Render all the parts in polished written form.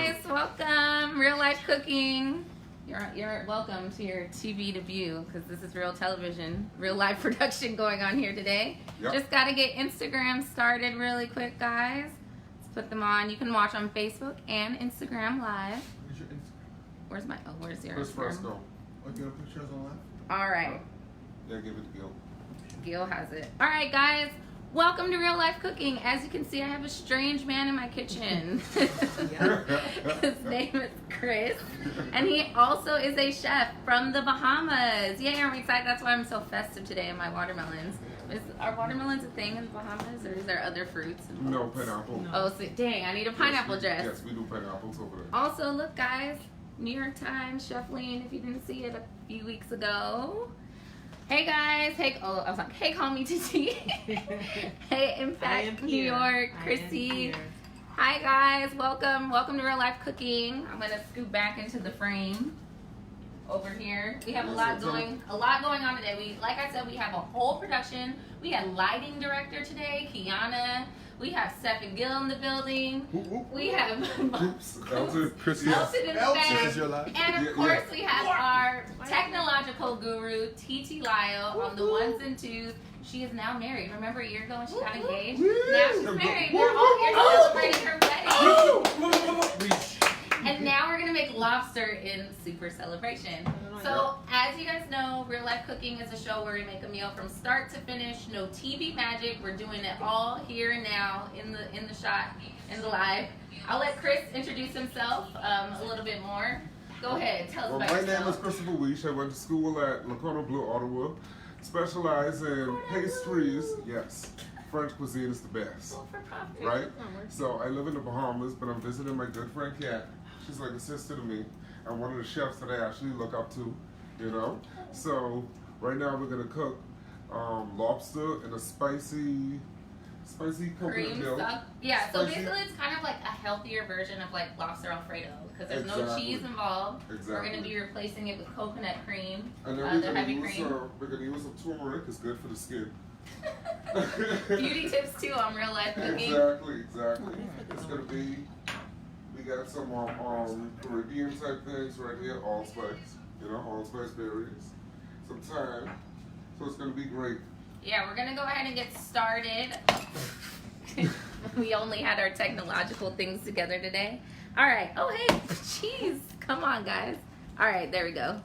guys, welcome. Real life cooking. You're welcome to your TV debut because this is real television, real life production going on here today. Yep. Just got to get Instagram started really quick, guys. Let's put them on. You can watch on Facebook and Instagram Live. Where's your Instagram? Where's my? Oh, where's your Chris Instagram? Fresco. Oh, you got pictures on left? All right, Yeah, give it to Gil. Gil has it. All right, guys. Welcome to Real Life Cooking. As you can see, I have a strange man in my kitchen. His name is Chris, and he also is a chef from the Bahamas. Yay, I'm excited. That's why I'm so festive today in my watermelons. Are watermelons a thing in the Bahamas, or is there other fruits? No, pineapple. No. Oh, so, dang, I need a pineapple dress. Yes, we do pineapples over there. Also, look, guys, New York Times, Chefleen, if you didn't see it a few weeks ago. Hey guys, hey, oh, I was like, hey, call me Titi. Hey, Impact New York, Chrissy. Hi guys, welcome to Real Life Cooking. I'm gonna scoot back into the frame over here. We have a lot going on today. Like I said, we have a whole production. We had lighting director today, Kiana. We have Steph and Gil in the building. We have Elton, Chrissy. Elton in the Elton. back. This is your life? And of course, we have our technological guru, Titi Lyle, on the ones and twos. She is now married. Remember a year ago when she got engaged? Now she's married. We're all here celebrating her wedding. And now we're going to make lobster in super celebration. So, as you guys know, Real Life Cooking is a show where we make a meal from start to finish. No TV magic. We're doing it all here and now in the shot, in the live. I'll let Chris introduce himself a little bit more. Go ahead. Tell us Well, about my yourself. name is Christopher Weech. I went to school at Lacona Bleu, Ottawa. Specialize in pastries. Yes, French cuisine is the best, Full for profit. right? So I live in the Bahamas, but I'm visiting my good friend Kat. She's like a sister to me, and one of the chefs that I actually look up to, you know. So right now we're gonna cook lobster in a spicy coconut Cream milk. stuff. Yeah, so Spicy. basically it's kind of like a healthier version of like lobster Alfredo because there's no Exactly. cheese involved. Exactly. We're going to be replacing it with coconut cream, And the then heavy cream. we're gonna use some turmeric. It's good for the skin. Beauty tips too on Real Life Cooking. Exactly. It's gonna be. We got some Caribbean type things right here, allspice. You know, allspice berries. Some thyme. So it's gonna be great. Yeah, we're going to go ahead and get started. We only had our technological things together today. All right. Oh, hey, jeez. Come on, guys. All right, there we go.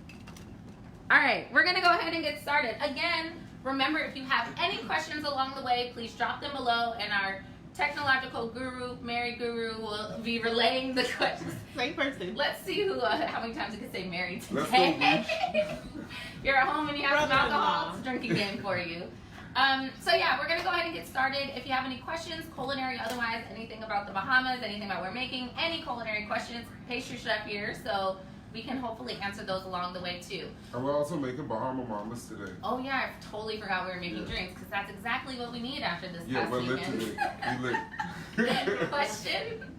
All right, we're going to go ahead and get started. Again, remember, if you have any questions along the way, please drop them below, and our technological guru, Mary Guru, will be relaying the questions. Same person. Let's see who, how many times you can say Mary Let's today. go, You're at home and you have some Brother-in-law. alcohol, it's a drinking game for you. So yeah, we're gonna go ahead and get started. If you have any questions, culinary, otherwise, anything about the Bahamas, anything that we're making, any culinary questions, pastry chef here, so we can hopefully answer those along the way too. And we're also making Bahama Mamas today. Oh yeah, I totally forgot we were making drinks because that's exactly what we need after this Yeah, past we're lit weekend. today. We lit.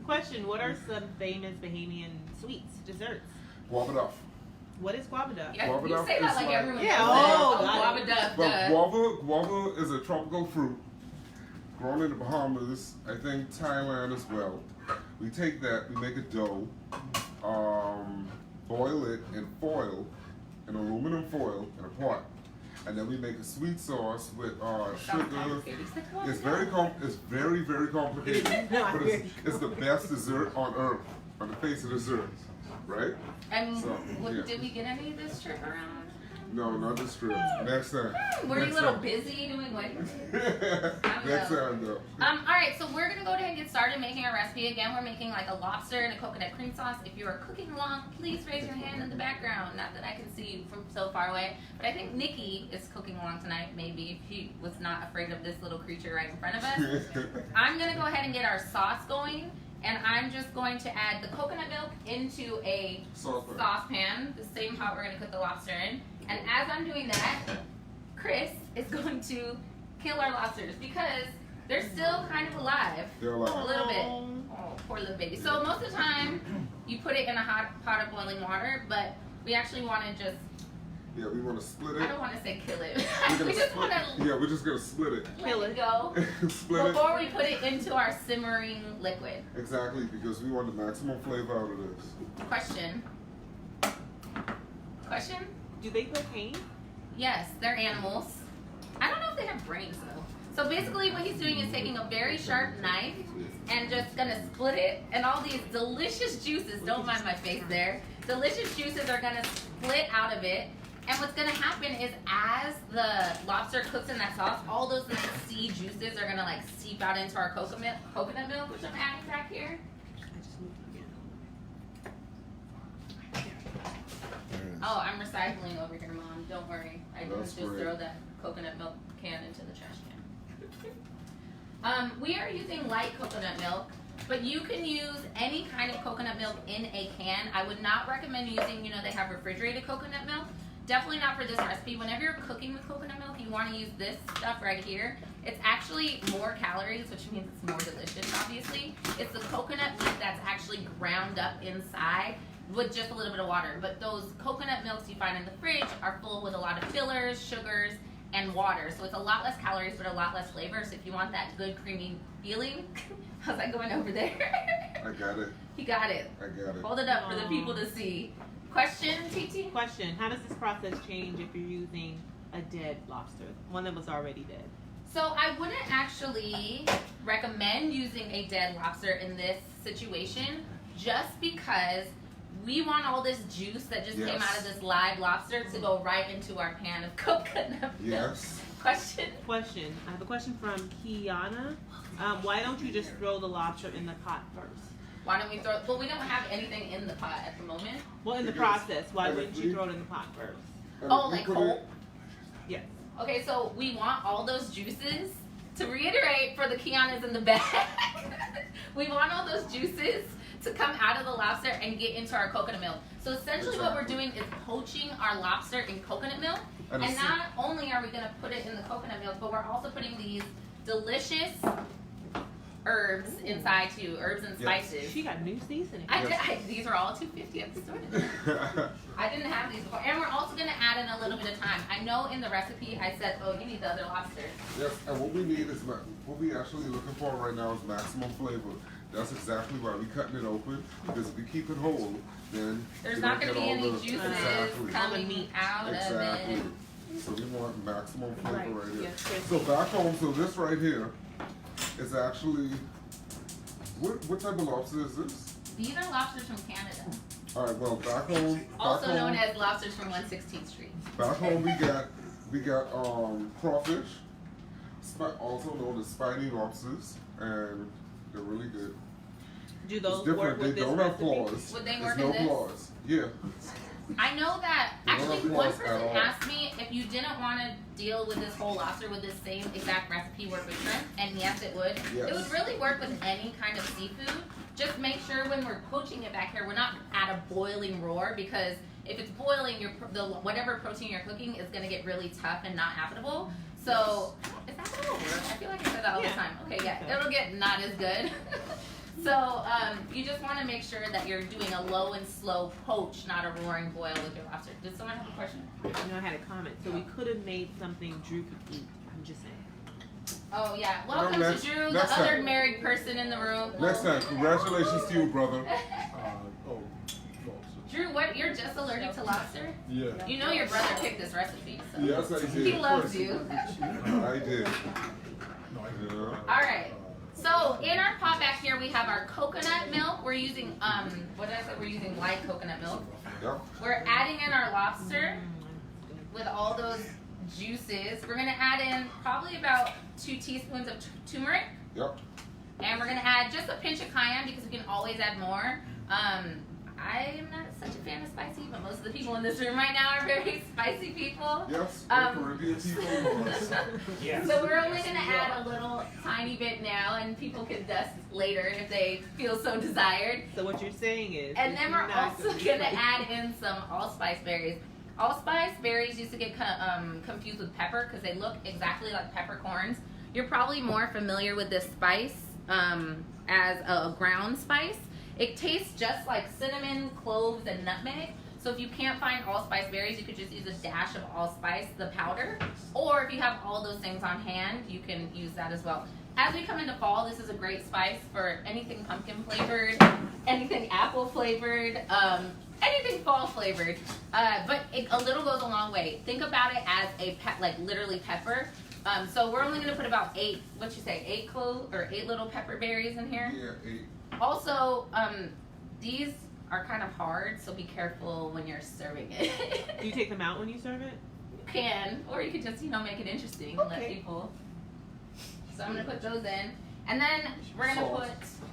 Question? What are some famous Bahamian sweets, desserts? Guava duff. What is guava duff? Yeah, Guava you duff say that is like like- everyone Yeah, knows oh, that. got Guava it. duff, But duh. guava is a tropical fruit grown in the Bahamas. I think Thailand as well. We take that, we make a dough, boil it in foil, in aluminum foil in a pot, and then we make a sweet sauce with sugar. It's very very complicated, but it's the best dessert on earth, on the face of dessert, right? And So, yeah. did we get any of this trip around? No, not this trip. Next time. Were you a Next little time. busy doing what? Next time though. All right, so we're gonna go ahead and get started making our recipe. Again, we're making like a lobster and a coconut cream sauce. If you are cooking along, please raise your hand in the background. Not that I can see you from so far away, but I think Nikki is cooking along tonight. Maybe if she was not afraid of this little creature right in front of us. I'm gonna go ahead and get our sauce going, and I'm just going to add the coconut milk into a saucepan, the same pot we're gonna cook the lobster in. And as I'm doing that, Chris is going to kill our lobsters because they're still kind of alive. They're A like, little bit. Oh, poor little baby. So most of the time, you put it in a hot pot of boiling water, but we actually want to just Yeah, we want to split I it. don't want to say kill it. We're We gonna just split. want to Yeah, we're just gonna split it. let it go Split it. before we put it into our simmering liquid. Exactly, because we want the maximum flavor out of this. Question. Question? Do they cocaine? Yes, they're animals. I don't know if they have brains though. So basically what he's doing is taking a very sharp knife and just gonna split it, and all these delicious juices, don't mind my face there, delicious juices are gonna split out of it. And what's gonna happen is as the lobster cooks in that sauce, all those nice sea juices are gonna like seep out into our coconut milk, which I'm adding back here. Oh, I'm recycling over here, Mom. Don't worry. I didn't That's just great. throw that coconut milk can into the trash can. We are using light coconut milk, but you can use any kind of coconut milk in a can. I would not recommend using, they have refrigerated coconut milk. Definitely not for this recipe. Whenever you're cooking with coconut milk, you want to use this stuff right here. It's actually more calories, which means it's more delicious, obviously. It's the coconut meat that's actually ground up inside with just a little bit of water. But those coconut milks you find in the fridge are full with a lot of fillers, sugars, and water. So it's a lot less calories, but a lot less flavor. So if you want that good creamy feeling, how's that going over there? I got it. You got it. I got it. Hold it up for the people to see. Question, TT? Question: how does this process change if you're using a dead lobster, one that was already dead? So I wouldn't actually recommend using a dead lobster in this situation, just because we want all this juice that just came out of this live lobster to go right into our pan of coconut milk. Yes. Question? Question: I have a question from Kiana. Why don't you just throw the lobster in the pot first? Why don't we throw? Well, we don't have anything in the pot at the moment. Well, in the Because- process, why wouldn't you throw it in the pot first? And Oh, if we like put whole? it- Yes. Okay, so we want all those juices. To reiterate for the Kianas in the back, we want all those juices to come out of the lobster and get into our coconut milk. So essentially what we're doing is poaching our lobster in coconut milk. And And it's- not only are we going to put it in the coconut milk, but we're also putting these delicious herbs inside too, herbs and Yes. spices. She got new seasoning. These are all $2.50 at the store today. I didn't have these before. And we're also going to add in a little bit of thyme. I know in the recipe I said, oh, you need the other lobster. Yes, and what we need is what we actually looking for right now is maximum flavor. That's exactly why we cutting it open, because if we keep it whole, then There's you not don't going to get be all any the- juices Exactly. coming out Exactly. of it. So we want maximum flavor right, here. Yes, yes. So back home, so this right here is actually what type of lobster is this? These are lobsters from Canada, All right, well back home, also known as lobsters from 116th Street. back home we got crawfish, also known as spiny lobsters, and they're really good. Do It's those different. work They with this don't have recipe? claws. Would they There's work no in this? claws. Yeah. I know that They don't actually have one claws at person all. asked me if you didn't want to deal with this whole lobster with this same exact recipe work with shrimp, and yes it would. Yes. It would really work with any kind of seafood. Just make sure when we're poaching it back here, we're not at a boiling roar, because if it's boiling, whatever protein you're cooking is going to get really tough and not habitable. So, is that how it works? I feel like I said that all the Yeah. time. Okay, yeah, it'll get not as good. So, you just want to make sure that you're doing a low and slow poach, not a roaring boil with your lobster. Did someone have a question? I had a comment. So we could have made something Drew could eat. I'm just saying. Oh yeah, welcome to next- Drew, the next other time. married person in the room. Next time, congratulations to you, brother. Drew, what? You're just allergic to lobster? Yeah. You know your brother picked this recipe, so Yes, I did. he loves you. I did. Yeah. All right. So in our pot back here, we have our coconut milk. We're using what did I say? We're using light coconut milk. Yep. We're adding in our lobster with all those juices. We're gonna add in probably about 2 teaspoons of turmeric. Yep. And we're gonna add just a pinch of cayenne, because we can always add more. I am not such a fan of spicy, but most of the people in this room right now are very spicy people. Yes. Caribbean people. Yes. So we're only gonna add a little tiny bit now, and people can dust later if they feel so desired. So what you're saying is. And it's then we're not also be gonna spicy. add in some allspice berries. Allspice berries used to get confused with pepper because they look exactly like peppercorns. You're probably more familiar with this spice as a ground spice. It tastes just like cinnamon, cloves, and nutmeg. So if you can't find allspice berries, you could just use a dash of allspice, the powder. Or if you have all those things on hand, you can use that as well. As we come into fall, this is a great spice for anything pumpkin flavored, anything apple flavored, anything fall flavored. But a little goes a long way. Think about it as like literally pepper. So we're only gonna put about 8 little pepper berries in here. Yeah, 8. Also, these are kind of hard, so be careful when you're serving it. Do you take them out when you serve it? You can, or you could just, make it interesting and let people. So I'm gonna put those in, and then we're gonna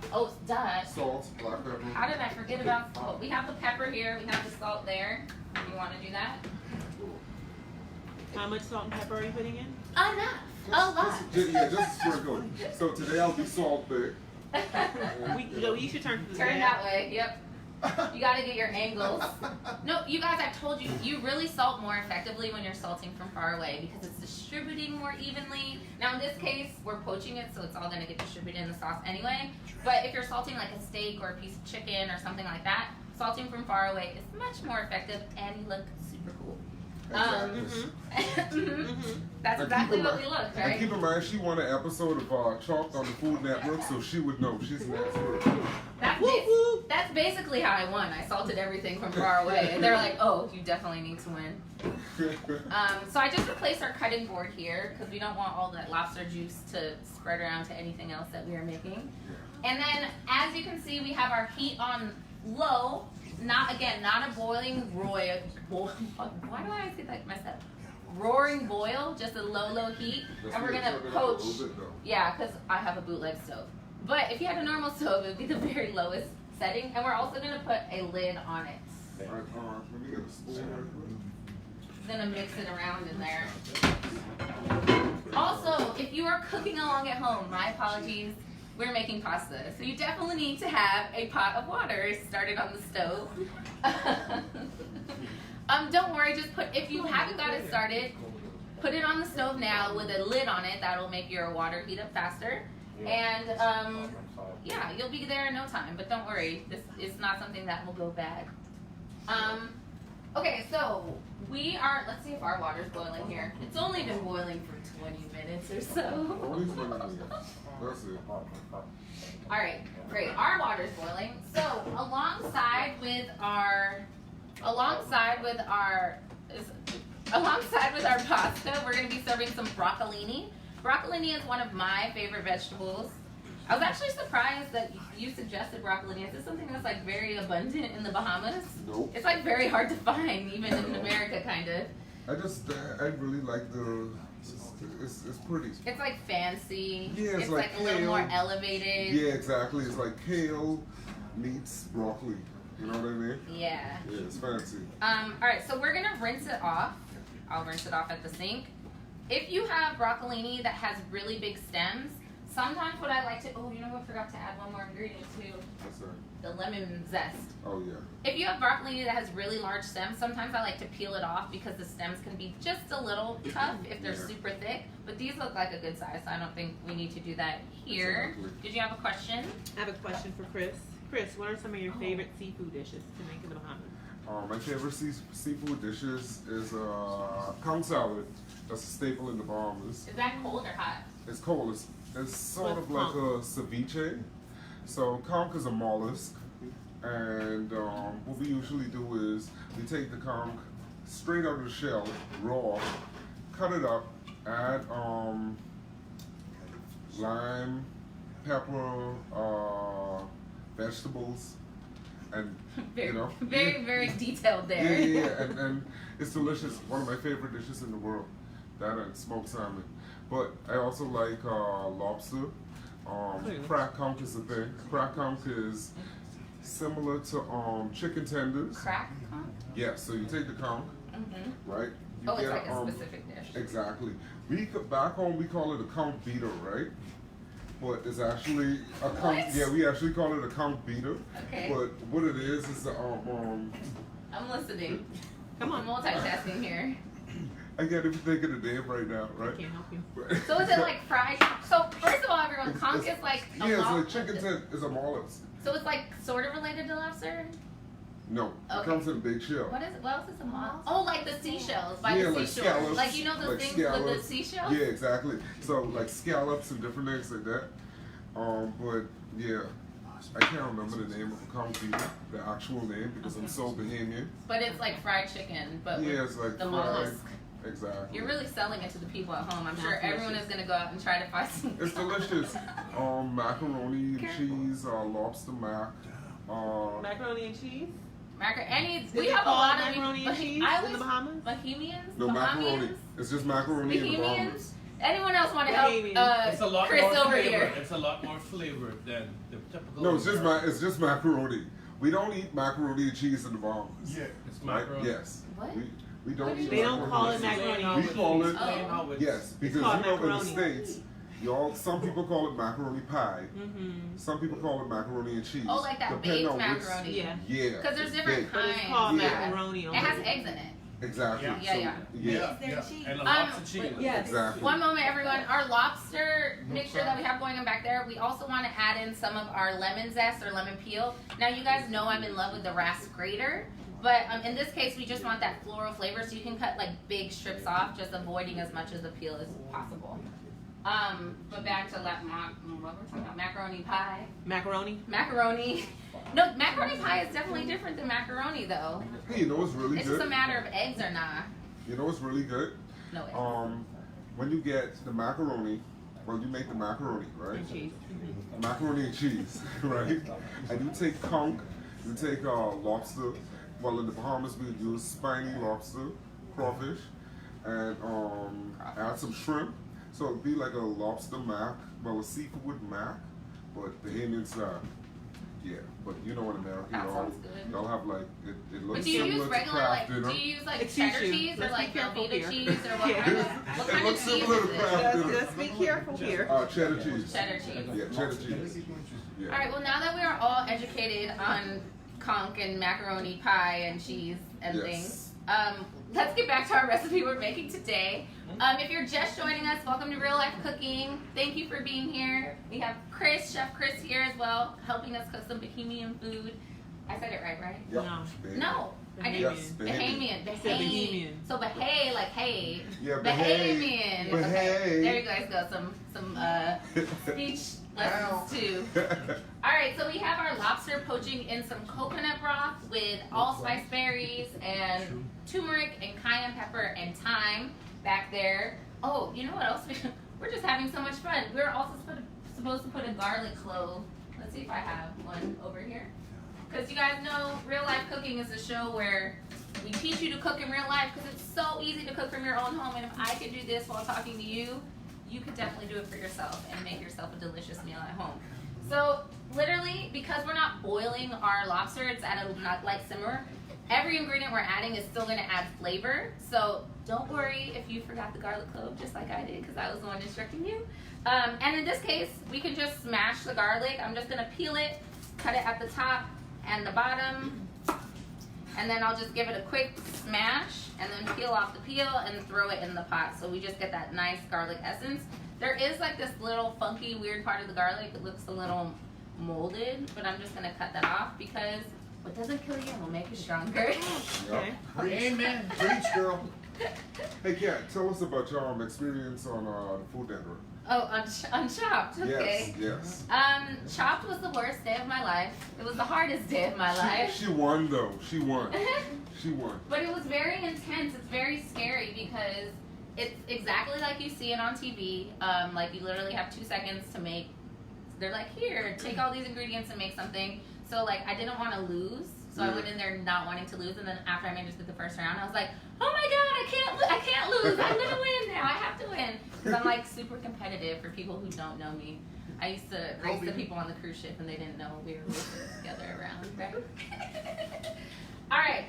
Salt. duh. Salt, black pepper. How did I forget about salt? We have the pepper here, we have the salt there. Do you want to do that? How much salt and pepper are you putting in? Enough. A lot. Just a sprinkle. So today I'll be salt big. You should turn to the Turn that way. Yep. You gotta get your angles. No, you guys, I told you, you really salt more effectively when you're salting from far away because it's distributing more evenly. Now in this case, we're poaching it, so it's all gonna get distributed in the sauce anyway. But if you're salting like a steak or a piece of chicken or something like that, salting from far away is much more effective and you look super cool. That's exactly what we look, right? And keep in mind, she won an episode of Chalked on the Food Network, so she would know. She's an expert. That's basically how I won. I salted everything from far away. And they're like, oh, you definitely need to win. So I just replaced our cutting board here because we don't want all that lobster juice to spread around to anything else that we are making. And then, as you can see, we have our heat on low. Not a boiling why do I say that myself? Roaring boil, just a low heat. And we're gonna poach. Yeah, because I have a bootleg stove. But if you had a normal stove, it would be the very lowest setting. And we're also gonna put a lid on it. Alright, let me get a spoon. Gonna mix it around in there. Also, if you are cooking along at home, my apologies. We're making pasta, so you definitely need to have a pot of water started on the stove. Don't worry, if you haven't got it started, put it on the stove now with a lid on it. That'll make your water heat up faster. And yeah, you'll be there in no time, but don't worry, this is not something that will go bad. Okay, so let's see if our water's boiling here. It's only been boiling for 20 minutes or so. That's it. All right, great. Our water's boiling. So alongside with our pasta, we're gonna be serving some broccolini. Broccolini is one of my favorite vegetables. I was actually surprised that you suggested broccolini. Is this something that's like very abundant in the Bahamas? Nope. It's like very hard to find, even in America, kind of. I really like it's pretty. It's like fancy. Yeah, it's like a little more elevated. Yeah, exactly. It's like kale meets broccoli. You know what I mean? Yeah. Yeah, it's fancy. All right, so we're gonna rinse it off. I'll rinse it off at the sink. If you have broccolini that has really big stems, sometimes what I like to, I forgot to add one more ingredient too. What's that? The lemon zest. Oh yeah. If you have broccolini that has really large stems, sometimes I like to peel it off because the stems can be just a little tough if they're super thick. But these look like a good size, so I don't think we need to do that here. Exactly. Did you have a question? I have a question for Chris. Chris, what are some of your favorite seafood dishes to make in the Bahamas? My favorite seafood dishes is conch salad. That's a staple in the Bahamas. Is that cold or hot? It's cold. It's sort of like a ceviche. So conch is a mollusk, and what we usually do is we take the conch straight out of the shell, raw, cut it up, add lime, pepper, vegetables, and very, very detailed there. Yeah, and it's delicious. One of my favorite dishes in the world. That and smoked salmon. But I also like lobster. Cracked conch is a thing. Cracked conch is similar to chicken tenders. Cracked conch? Yeah, so you take the conch, right? You it's like a specific dish. Exactly. Back home we call it a conch beater, right? But it's actually a conch. Yeah, we actually call it a conch beater. Okay. But what it is I'm listening. Come on, multitasking here. I can't even think of the name right now, right? I can't help you. So is it like fried? So first of all, everyone, conch is like it's like chicken tender is a mollusk. So it's like sort of related to lobster? No, it Okay. comes in a big shell. What is it? What else is a moss? Oh, like the seashells by Yeah, the like seashore. scallops, Like you know those like things scallops. with the seashells? Yeah, exactly. So like scallops and different things like that. But yeah, I can't remember the name of the company, the actual name, because I'm so Bahamian. But it's like fried chicken, but Yeah, with it's like the fried. mollusk. Exactly. You're really selling it to the people at home. I'm Not sure everyone delicious. is gonna go out and try to find some. It's delicious. Macaroni and cheese, lobster mac. Macaroni and cheese? Any, Is we it have a called lot of macaroni and cheese I in always, the Bahamas? Bohemians? No macaroni. Bahamians? It's just macaroni in the Bohemians? Bahamas. Anyone else want to help Bahamians. It's a lot Chris more over flavored. here? It's a lot more flavored than the typical. No, it's just macaroni. We don't eat macaroni and cheese in the Bahamas. Yeah, it's Right? macaroni. Yes. What? We don't eat They don't call it macaroni. macaroni. We call it Oh. yes, because called you know in the macaroni. States, some people call it macaroni pie. Mm-hmm. Some people call it macaroni and cheese. Oh, like that depending baked on which- macaroni. Yeah. Yeah. Because there's it's different baked. But kinds. it's called Yeah. macaroni. It has eggs in it. Exactly. Yeah. Yeah, yeah. Yeah. And a lobster cheese. Yes. Exactly. One moment, everyone. Our lobster mixture that we have going on back there, we also want to add in some of our lemon zest or lemon peel. Now, you guys know I'm in love with the rasp grater, but in this case, we just want that floral flavor, so you can cut like big strips off, just avoiding as much of the peel as possible. But back to what we're talking about, macaroni pie. Macaroni? Macaroni. No, macaroni pie is definitely different than macaroni, though. Hey, you know what's really It's good? just a matter of eggs or not. You know what's really good? No eggs. When you get the macaroni, well, you make the macaroni, right? And cheese. Macaroni and cheese, right? And you take conch, you take lobster. Well, in the Bahamas, we use spiny lobster, crawfish, and add some shrimp. So it'd be like a lobster mac, well, a seafood mac, but Bahamian style. Yeah, but you know in America, That sounds good. y'all have like it looks But do you similar use to regular, Kraft like, dinner. do you use like Excuse cheddar you. cheese or Let's like be careful Velveeta here. cheese or what Yeah. kind of, what It kind of looks cheese similar is to it? Kraft dinner. Just be careful here. Cheddar cheese. Cheddar cheese. Yeah, cheddar cheese. Yeah. All right. Well, now that we are all educated on conch and macaroni pie and cheese and Yes. things, let's get back to our recipe we're making today. If you're just joining us, welcome to Real Life Cooking. Thank you for being here. We have Chef Chris here as well, helping us cook some Bahamian food. I said it right? Yep. No. Baby. No, I didn't. Yes, Bahamian. said Bahamian. So Bahay, like hey. Yeah, Bahamian. Bahay. Okay. There you guys go. Some speech lessons too. All right, so we have our lobster poaching in some coconut broth with allspice berries and turmeric and cayenne pepper and thyme back there. Oh, you know what else? We're just having so much fun. We're also supposed to put a garlic clove. Let's see if I have one over here. Because you guys know Real Life Cooking is a show where we teach you to cook in real life because it's so easy to cook from your own home. And if I could do this while talking to you, you could definitely do it for yourself and make yourself a delicious meal at home. So literally, because we're not boiling our lobster, it's at a light simmer, every ingredient we're adding is still going to add flavor. So don't worry if you forgot the garlic clove, just like I did, because I was the one instructing you. And in this case, we can just smash the garlic. I'm just going to peel it, cut it at the top and the bottom, and then I'll just give it a quick smash and then peel off the peel and throw it in the pot. So we just get that nice garlic essence. There is like this little funky weird part of the garlic. It looks a little molded, but I'm just gonna cut that off because what doesn't kill you will make you stronger. Okay. Amen. Preach, girl. Hey, Kat, tell us about your experience on the food network. Oh, on Chopped, okay. Yes, Chopped was the worst day of my life. It was the hardest day of my life. She won though. She won. She won. But it was very intense. It's very scary because it's exactly like you see it on TV. Like you literally have 2 seconds to make. They're like, here, take all these ingredients and make something. So like I didn't want to lose, so I went in there not wanting to lose. And then after I managed to get the first round, I was like, oh my god, I can't lose. I'm gonna win now. I have to win because I'm like super competitive. For people who don't know me, I used to race the people on the cruise ship, and they didn't know we were racing together around. Right? All right.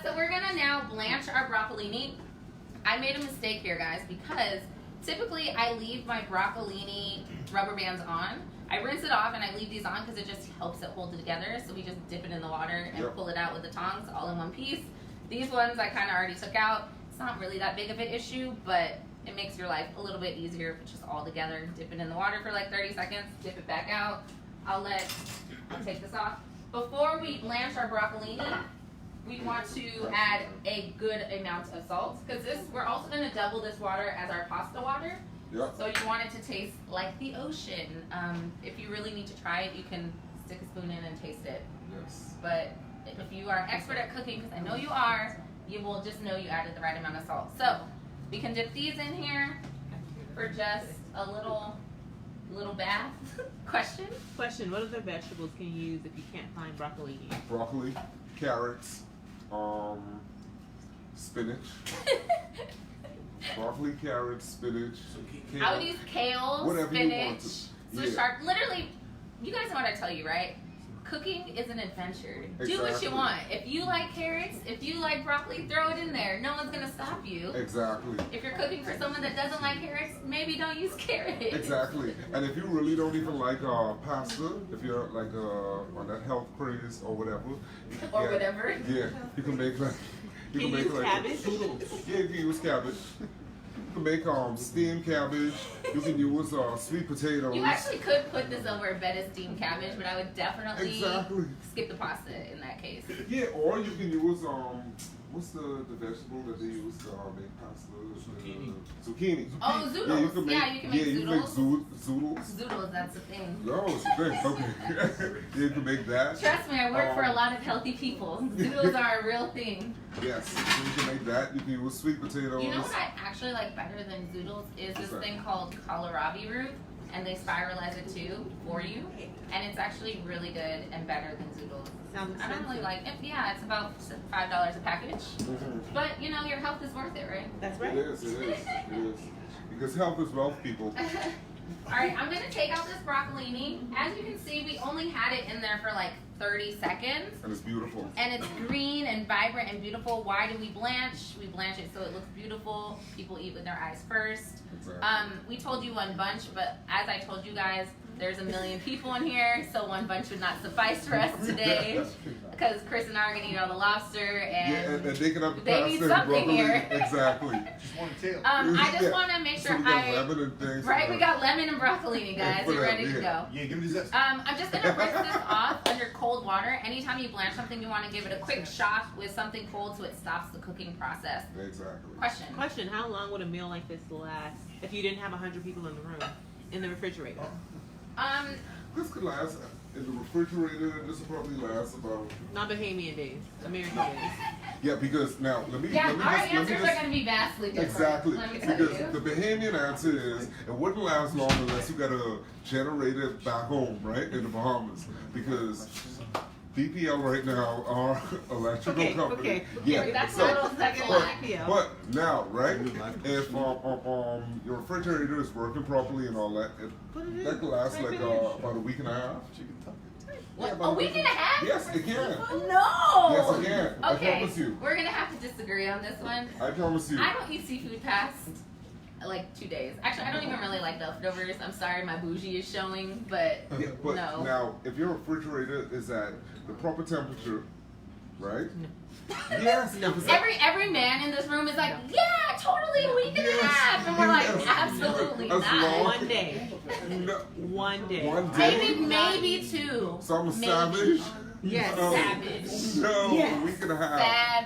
So we're gonna now blanch our broccolini. I made a mistake here, guys, because typically I leave my broccolini rubber bands on. I rinse it off and I leave these on because it just helps it hold it together. So we just dip it in the water and pull it out with the tongs all in one piece. These ones I kind of already took out. It's not really that big of an issue, but it makes your life a little bit easier if it's just all together. Dip it in the water for like 30 seconds, dip it back out. I'll take this off. before we blanch our broccolini, we want to add a good amount of salt because we're also going to double this water as our pasta water. Yep. So you want it to taste like the ocean. If you really need to try it, you can stick a spoon in and taste it. Yes. But if you are expert at cooking, because I know you are, you will just know you added the right amount of salt. So we can dip these in here for just a little bath. Question? What other vegetables can you use if you can't find broccolini? Broccoli, carrots, spinach. Broccoli, carrots, spinach, kale. I would use kale, Whatever you want spinach, to. Swiss Yeah. chard. Literally, you guys know what I tell you, right? Cooking is an adventure. Do what Exactly. you want. If you like carrots, if you like broccoli, throw it in there. No one's gonna stop you. Exactly. If you're cooking for someone that doesn't like carrots, maybe don't use carrots. Exactly. And if you really don't even like pasta, if you're like on that health craze or whatever, you can Or whatever. Yeah, you can make like Can you use cabbage? Yeah, you can use cabbage. You can make steamed cabbage. You can use sweet potatoes. You actually could put this over a bed of steamed cabbage, but I would definitely Exactly. skip the pasta in that case. Yeah, or you can use what's the vegetable that they use to make pasta? Zucchini. Zucchini. Oh, zoodles. Yeah, you can make, Yeah, you can make zoodles. Zoodles, that's the thing. No, it's the thing. Okay. You can make that. Trust me, I work for a lot of healthy people. Zoodles are a real thing. Yes, so you can make that. You can use sweet potatoes. You know what I actually like better than zoodles is this thing called kohlrabi root, and they spiralize it too for you, and it's actually really good and better than zoodles. Sounds I don't really expensive. like it. Yeah, it's about $5 a package, Mhm. but you know your health is worth it, right? That's It right. is, it is, it is. Because health is wealth, people. All right, I'm gonna take out this broccolini. As you can see, we only had it in there for like 30 seconds. And it's beautiful. And it's green and vibrant and beautiful. Why do we blanch? We blanch it so it looks beautiful. People eat with their eyes first. Exactly. We told you one bunch, but as I told you guys, there's a million people in here, so one bunch would not suffice for us today. Because Chris and I are gonna eat all the lobster, Yeah, and and they can have the they pasta need and something broccoli. here. Exactly. Just want to tell. I just Yeah. want to make So sure we got lemon and things. right, we got lemon and broccolini, guys. Put You're it ready up, to yeah. go. Yeah, give me the zest. I'm just gonna rinse this off under cold water. Anytime you blanch something, you want to give it a quick shock with something cold so it stops the cooking process. Exactly. Question. How long would a meal like this last if you didn't have 100 people in the room, in the refrigerator? This could last in the refrigerator. This will probably last about. Not Bahamian days, American days. Yeah, because now let me. Yeah, let me our just, let me answers just, are going to be vastly different. Exactly. Let me tell Because you. the Bahamian answer is it wouldn't last long unless you got a generator back home, right, in the Bahamas. Because BPL right now are electrical Okay, company. okay. Yeah. That's so, a little second but, line. but now, right, if your refrigerator is working properly and all that, Put it in. that can last Right like there. about a week and a half. What, about a week and a half? Yes, it can. No! Yes, it can. I Okay, promise you. we're going to have to disagree on this one. I promise you. I don't eat seafood past like 2 days. Actually, I don't even really like leftovers. I'm sorry, my bougie is showing, but Yeah, but no. now, if your refrigerator is at the proper temperature, right? Yes. No. if it's at- Every man in this room is like, yeah, totally a week and a half. And we're like, Yes. absolutely As not. long- One day. No. One day. One day. Maybe two. So I'm a Maybe. savage. Yes. No. Savage. No, Yes. a week and a half.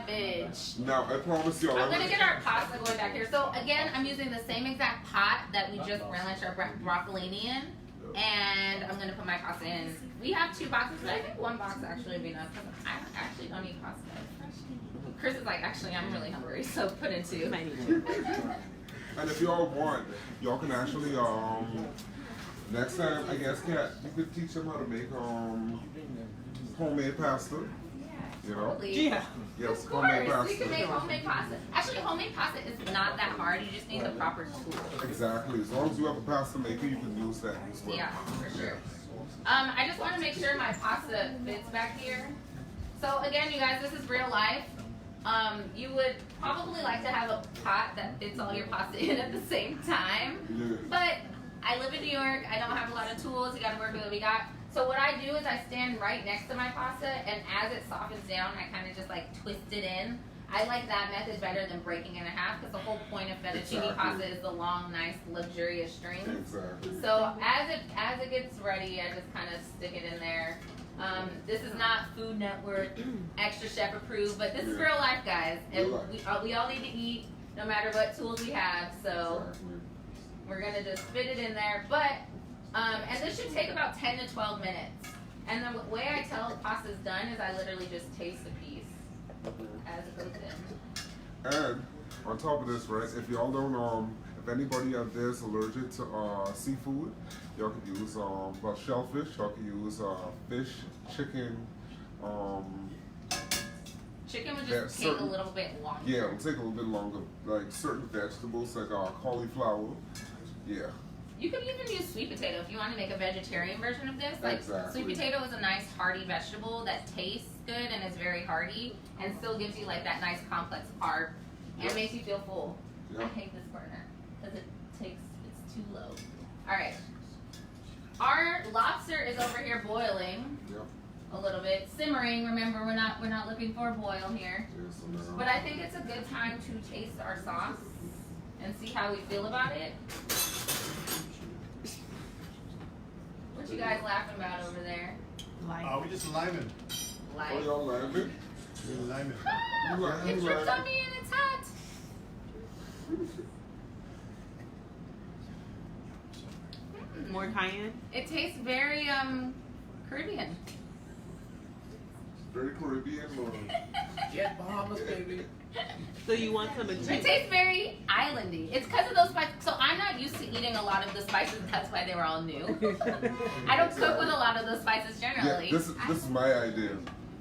Savage. Now, I promise y'all. I'm gonna get our pasta going back here. So again, I'm using the same exact pot that we just blanched our broccolini in, and I'm gonna put my pasta in. We have 2 boxes, but I think 1 box actually would be enough because I actually don't eat pasta. Chris is like, actually, I'm really hungry, so put in 2. Might need to. And if y'all want, y'all can actually next time, I guess, Kat, you could teach them how to make homemade pasta. You know? Totally. Yeah. Yes, Of homemade course, we pasta. can make homemade pasta. Actually, homemade pasta is not that hard. You just need the proper tools. Exactly. As long as you have a pasta maker, you can use that as well. Yeah, for sure. I just want to make sure my pasta fits back here. So again, you guys, this is real life. You would probably like to have a pot that fits all your pasta in at the same time. Yeah. But I live in New York. I don't have a lot of tools. You got to work with what we got. So what I do is I stand right next to my pasta, and as it softens down, I kind of just like twist it in. I like that method better than breaking it in half because the whole point of fettuccine pasta is the long, nice, luxurious string. Exactly. So as it gets ready, I just kind of stick it in there. This is not Food Network extra chef approved, but this is real life, guys. And we all need to eat no matter what tools we have. So we're gonna just fit it in there. But and this should take about 10 to 12 minutes. And the way I tell the pasta's done is I literally just taste the piece as it goes in. And on top of this, right, if y'all don't, if anybody out there is allergic to seafood, y'all can use, well, shellfish, y'all can use fish, chicken, Chicken would just take a little bit longer. Yeah, it'll take a little bit longer. Like certain vegetables, like cauliflower, yeah. You could even use sweet potato if you want to make a vegetarian version of this. Like sweet potato is a nice hearty vegetable that tastes good and is very hearty and still gives you like that nice complex carb and makes you feel full. I hate this burner because it's too low. All right, our lobster is over here boiling a little bit, simmering. Remember, we're not looking for a boil here. But I think it's a good time to taste our sauce and see how we feel about it. What you guys laughing about over there? We just liming. Oh, y'all liming? We're liming. It dripped on me and it's hot. More cayenne? It tastes very Caribbean. Very Caribbean, or Yes, Bahamas, baby. So you want some of It tastes very islandy. It's because of those spices. So I'm not used to eating a lot of the spices. That's why they were all new. I don't cook with a lot of those spices generally. Yeah, this is my idea.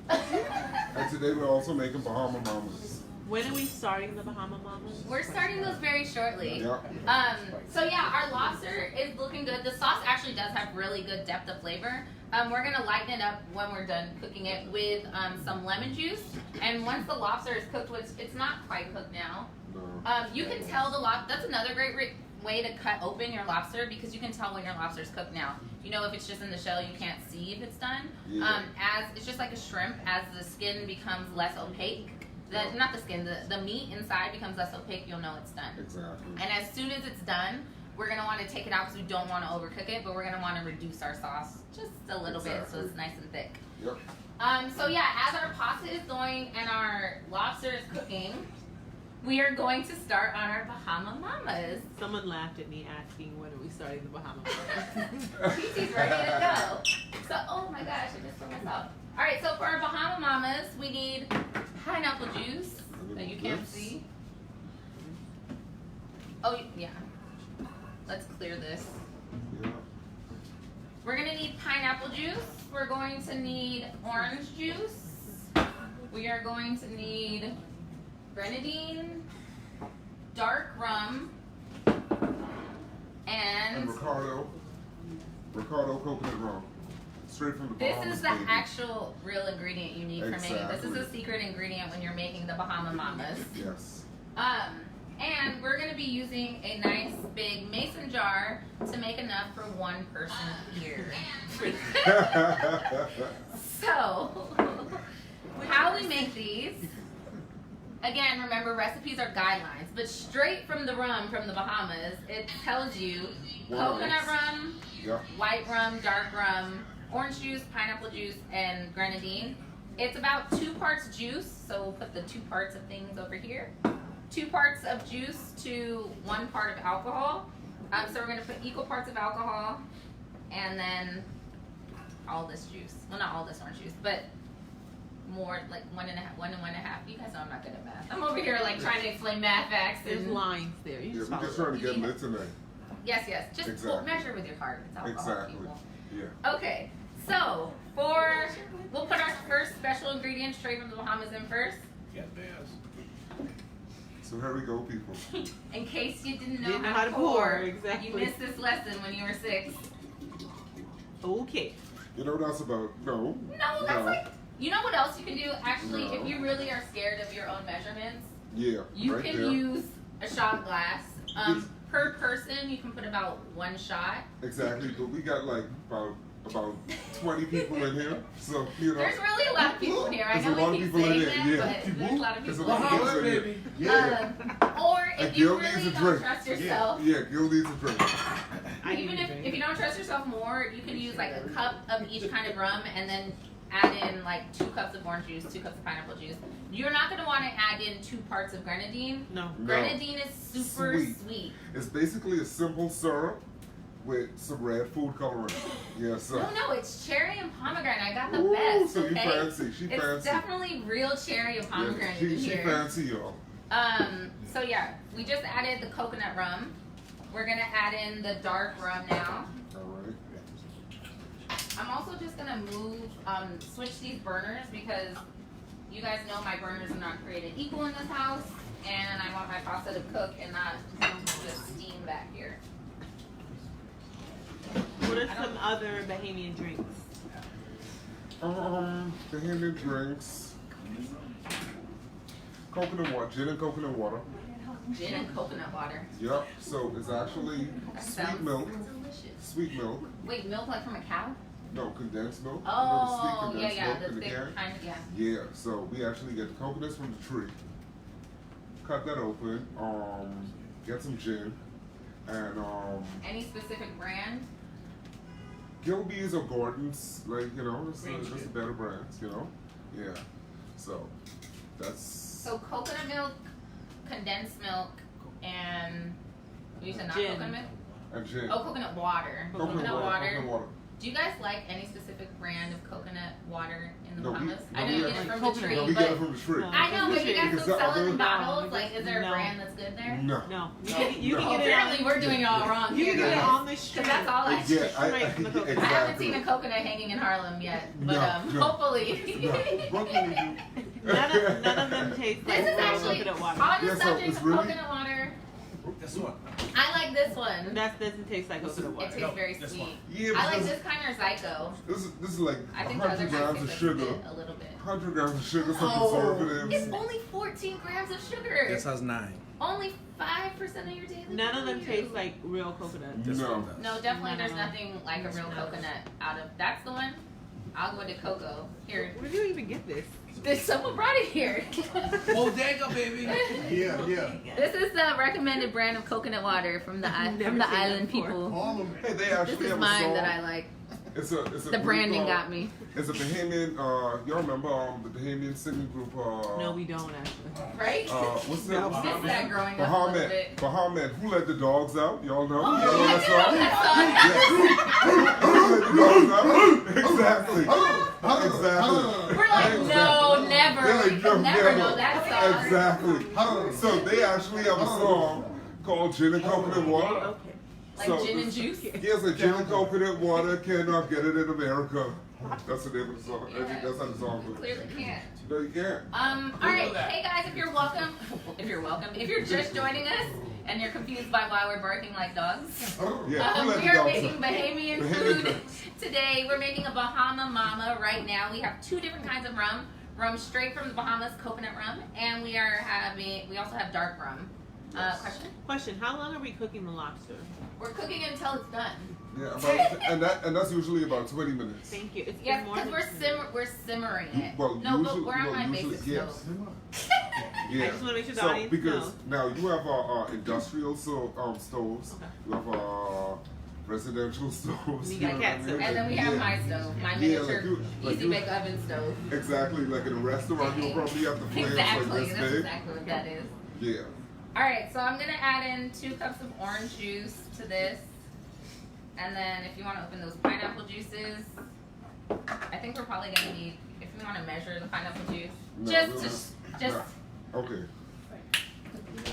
And today we're also making Bahama Mamas. When are we starting the Bahama Mamas? We're starting those very shortly. Yeah. So yeah, our lobster is looking good. The sauce actually does have really good depth of flavor. We're gonna lighten it up when we're done cooking it with some lemon juice. And once the lobster is cooked, which it's not quite cooked now, you can tell the lobster. That's another great way to cut open your lobster because you can tell when your lobster's cooked now. You know, if it's just in the shell, you can't see if it's done. As it's just like a shrimp, as the skin becomes less opaque. Not the skin, the meat inside becomes less opaque, you'll know it's done. Exactly. And as soon as it's done, we're going to want to take it out because we don't want to overcook it, but we're going to want to reduce our sauce just a little bit so it's nice and thick. Yep. So yeah, as our pasta is going and our lobster is cooking, we are going to start on our Bahama Mamas. Someone laughed at me asking when are we starting the Bahama Mamas. PT's ready to go. So, oh my gosh, I just told myself. All right, so for our Bahama Mamas, we need pineapple juice that you can't see. Oh, yeah. Let's clear this. Yeah. We're gonna need pineapple juice. We're going to need orange juice. We are going to need grenadine, dark rum, and Ricardo coconut rum. Straight from the this Bahamas, is the baby. actual real ingredient you need for making. This is Exactly. a secret ingredient when you're making the Bahama Mamas. Yes. And we're gonna be using a nice big mason jar to make enough for one person here. So, how we make these, again, remember recipes are guidelines, but straight from the rum from the Bahamas, it tells you coconut rum, white rum, dark rum, orange juice, pineapple juice, and grenadine. It's about 2 parts juice, so we'll put the 2 parts of things over here. 2 parts of juice to 1 part of alcohol. So we're gonna put equal parts of alcohol and then all this juice. Well, not all this orange juice, but more like 1 and 1.5. You guys know I'm not good at math. I'm over here like trying to explain math facts. There's lines there. You just we're just trying to get lit tonight. Yes. Just measure with your heart. It's alcohol, people. Yeah. Okay. So we'll put our first special ingredient straight from the Bahamas in first. Get this. So here we go, people. In case you didn't know Didn't how to pour, exactly. you missed this lesson when you were 6. Okay. You know what that's about? No. No, that's like, you know what else you can do? Actually, if you really are scared of your own measurements, Yeah. you right can there. use a shot glass. Per person, you can put about 1 shot. Exactly, but we got like about 20 people in here, so you know. There's really a lot of people here. I There's know a lot we of keep people in saying here, that, yeah. but there's a lot of There's a people lot of here. people in here. baby. Yeah. Or if And you Gil really needs a don't drink. trust yourself, Yeah, Gil needs a drink. Even if you don't trust yourself more, you can use like a cup of each kind of rum and then add in like 2 cups of orange juice, 2 cups of pineapple juice. You're not gonna want to add in 2 parts of grenadine. No. Grenadine is super sweet. It's basically a simple syrup with some red food coloring. Yeah, so. No, it's cherry and pomegranate. I got the best. So you Okay? fancy. She It's fancy. definitely real cherry and pomegranate Yeah, this she year. fancy, y'all. So yeah, we just added the coconut rum. We're gonna add in the dark rum now. Alright. I'm also just gonna switch these burners because you guys know my burners are not created equal in this house, and I want my pasta to cook and not just steam back here. What are some other Bahamian drinks? The Indian drinks. Coconut water, gin and coconut water. Gin and coconut water. Yep. So it's actually That sweet sounds milk. delicious. Sweet milk. Wait, milk like from a cow? No, condensed milk. Oh, you know, the sweet condensed milk the in the thick can. kind, yeah. Yeah. So we actually get the coconuts from the tree. Cut that open. Get some gin, and Any specific brand? Gilby's or Gordon's, like, you know, it's the better brands, you know? Yeah. So, that's... So coconut milk, condensed milk, and you said not Gin. coconut milk? And gin. Oh, coconut water. Coconut water. Do you guys like any specific brand of coconut water in the No, Bahamas? we- I know no, you we get it actually- from the tree, No, we get it but from the tree. No. I know, but you guys Because don't sell it other- in bottles. No, Like, is there a no. brand that's good there? No. No. You No. can, you No. can Oh, get it apparently on, we're doing it all wrong you here. can get it guys. on the 'Cause street. that's all I Yeah, Straight from the coconut. exactly. I haven't seen a coconut hanging in Harlem yet, but No. hopefully. No. Brooklyn, we do. None of them taste like This is real actually coconut water. on the Yeah, so subject it's of really- coconut water. Guess what? I like this one. That doesn't taste like coconut It water. tastes very This sweet. one. Yeah, I like because this kind or Zyko. this is like I think the other 100 kind grams of tastes sugar. like a little bit. 100 grams of sugar, some Oh, preservatives. it's only 14 grams of sugar. This has 9. Only 5% of your daily. None of them value. taste like real coconut. This No. one does. No, definitely. No. There's nothing like a real coconut out of. That's the one. I'll go into cocoa. Here, Where do you even get this? someone brought it here. Bodega, baby. Yeah. This is the recommended brand of coconut water from the I've never from the seen that island before. people. All of them. Hey, they This actually is have a mine song. that I like. It's a The group branding called- got me. It's a Bahamian, y'all remember the Bahamian singing group, No, we don't actually. Right? what's No. that? Missed that growing up a little bit. Bahaman, who let the dogs out? Y'all know? Oh, Y'all know I that do know song? that song. Who let the dogs out? Exactly. Exactly. We're like, no, never. They're like, We could never know that song. Exactly. So they actually have a song called Gin and Coconut Water. Okay. Like gin and juice? Yes, like gin and coconut water cannot get it in America. That's the name of the song. I think that's how the song goes. Clearly can't. No, you can't. All right, hey guys, if you're just joining us and you're confused by why we're barking like dogs, Yeah, who let we the are dogs making out? Bahamian Bahamian food drinks. today. We're making a Bahama Mama right now. We have 2 different kinds of rum. Rum straight from the Bahamas, coconut rum, and we also have dark rum. Question? How long are we cooking the lobster? We're cooking it until it's done. Yeah, and that's usually about 20 minutes. Thank you. It's been Yes, more because than we're simmering it. Well, No, but usually- we're on well, my usually- basic yes. stove. Yeah. I just wanna make sure the so audience because knows. now you have industrial stoves, Okay. you have residential stoves. We you got know cat what I stove. mean? And then we have Yeah. my stove, my Yeah, miniature like easy you- bake oven stove. Exactly, like in a restaurant, you'll probably have the flames Exactly, like this that's big. exactly what that is. Yeah. Alright, so I'm gonna add in 2 cups of orange juice to this. And then if you want to open those pineapple juices, I think we're probably gonna need, if we want to measure the pineapple juice, No, just, no. Okay.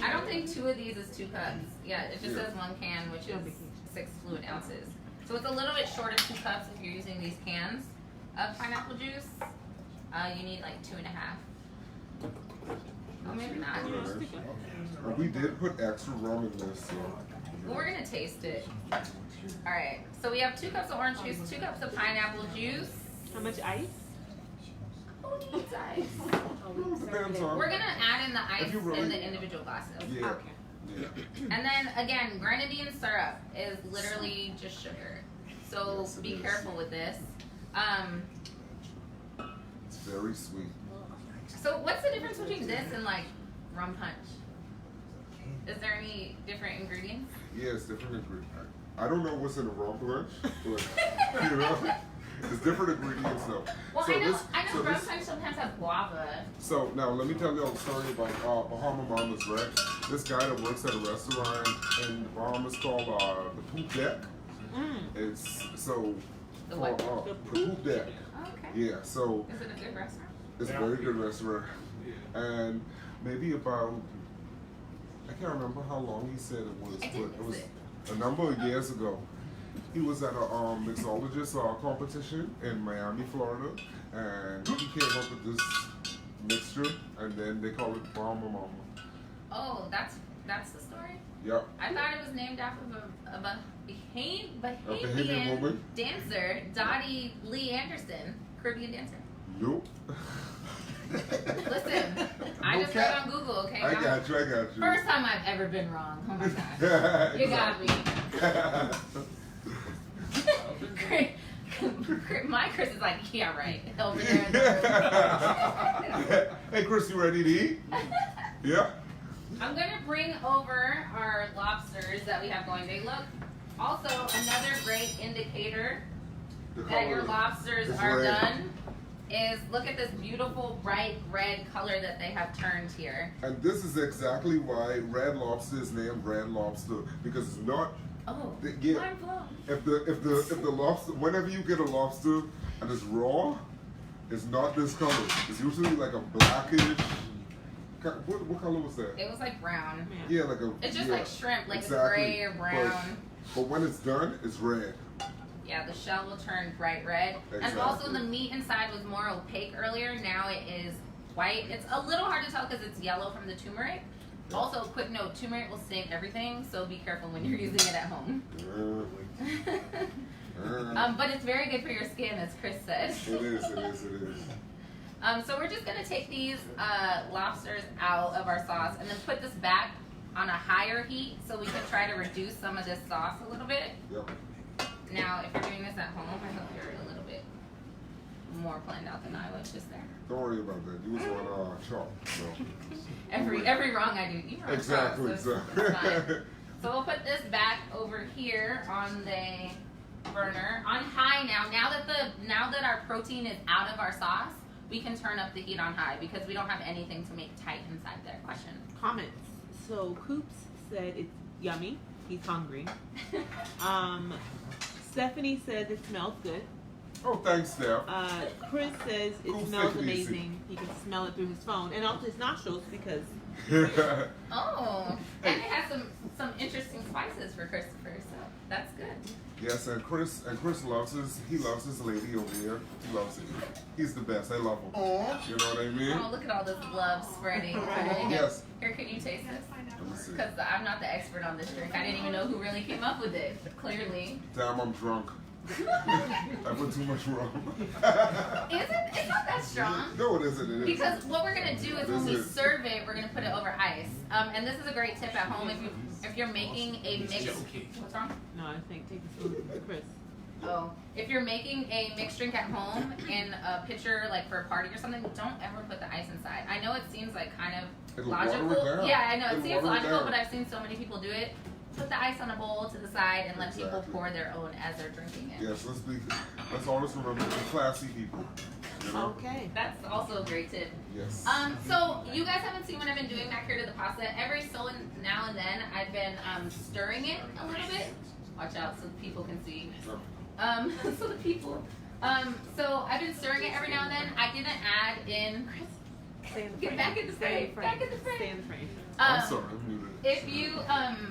I don't think 2 of these is 2 cups. Yeah, it just Yeah. says 1 can, which is 6 fluid ounces. So it's a little bit short of 2 cups if you're using these cans of pineapple juice. You need like 2.5. Oh, maybe not. And we did put extra rum in this, so. Well, we're gonna taste it. Alright, so we have 2 cups of orange juice, 2 cups of pineapple juice. How much ice? Who needs ice? Depends on. We're gonna add in the ice If you really- in the individual glasses. Yeah. Okay. Yeah. And then again, grenadine syrup is literally just sugar. So Yes, it be is. careful with this. It's very sweet. So what's the difference between this and like rum punch? Is there any different ingredients? Yeah, it's different ingredient. I don't know what's in the rum punch, but you know, it's different ingredients though. Well, So I know this- so rum this- punch sometimes has guava. So now let me tell you a story about Bahama Mama's Wreck. This guy that works at a restaurant in the Bahamas called the Poop Deck. It's so The what? the Poop Deck. Oh, okay. Yeah, so Is it a good restaurant? it's a very good restaurant. And maybe about, I can't remember how long he said it was, I but did it was miss a number of years ago. He was at a mixologist competition in Miami, Florida, and he came up with this mixture, and then they call it Bahama Mama. Oh, that's the story? Yep. I thought it was named after a Bahamian Bahamian woman? dancer, Dottie Lee Anderson, Caribbean dancer. Nope. Listen, I No just cap. read on Google, okay? I got you. First time I've ever been wrong. Oh my gosh. You got me. My Chris is like, yeah, right. Over there in the room. Hey, Chris, you ready to eat? Yeah. I'm gonna bring over our lobsters that we have going. They look also another great indicator The that your color lobsters is are red. done is look at this beautiful bright red color that they have turned here. And this is exactly why Red Lobster is named Red Lobster, because it's not. Oh, Yeah. mind blown. If the lobster, whenever you get a lobster and it's raw, it's not this color. It's usually like a blackish. What color was that? It was like brown. Yeah, like a. It's just yeah, like shrimp, like exactly. it's gray or brown. But when it's done, it's red. Yeah, the shell will turn bright red. And Exactly. also the meat inside was more opaque earlier. Now it is white. It's a little hard to tell because it's yellow from the turmeric. Yeah. Also, quick note, turmeric will stain everything, so be careful when you're using it at home. But it's very good for your skin, as Chris said. It is. So we're just gonna take these lobsters out of our sauce and then put this back on a higher heat so we can try to reduce some of this sauce a little bit. Yep. Now, if you're doing this at home, I hope you're a little bit more planned out than I was just there. Don't worry about that. You was on chalk. So. Every wrong I do, you were on Exactly. top, so it's fine. So we'll put this back over here on the burner on high now. Now that our protein is out of our sauce, we can turn up the heat on high because we don't have anything to make tight inside there. Question. Comments. So Coops said it's yummy. He's hungry. Stephanie says it smells good. Oh, thanks, Steph. Chris says it Cool, smells take it easy. amazing. He can smell it through his phone and also his nostrils because Oh, and it has some interesting spices for Christopher, so that's good. Yes, and Chris loves his lady over here. He loves it. He's the best. I love him. You know what I mean? Oh, look at all this love spreading. Yes. Here, can you taste this? Let me see. Because I'm not the expert on this drink. I didn't even know who really came up with it. Clearly. Damn, I'm drunk. I put too much rum. It's not that strong. No, it isn't. It isn't. Because what we're gonna do is when we This is- serve it, we're gonna put it over ice. And this is a great tip at home if you're making a mix. What's wrong? no, I think take the spoon to Chris. Oh, if you're making a mixed drink at home in a pitcher, like for a party or something, don't ever put the ice inside. I know it seems like kind of It'll water it logical. down. Yeah, I know it It'll seems water it logical, down. but I've seen so many people do it. Put the ice on a bowl to the side and let people Exactly. pour their own as they're drinking it. Yes, let's always remember the classy people. You know? Okay. That's also a great tip. Yes. So you guys haven't seen what I've been doing back here to the pasta. Every so now and then I've been stirring it a little bit. Watch out so the people can see. So the people. So I've been stirring it every now and then. I didn't add in. Stay in the Get frame. back in the Stay frame. Back in the frame. Stay in the frame. I'm sorry, I'm muted. If you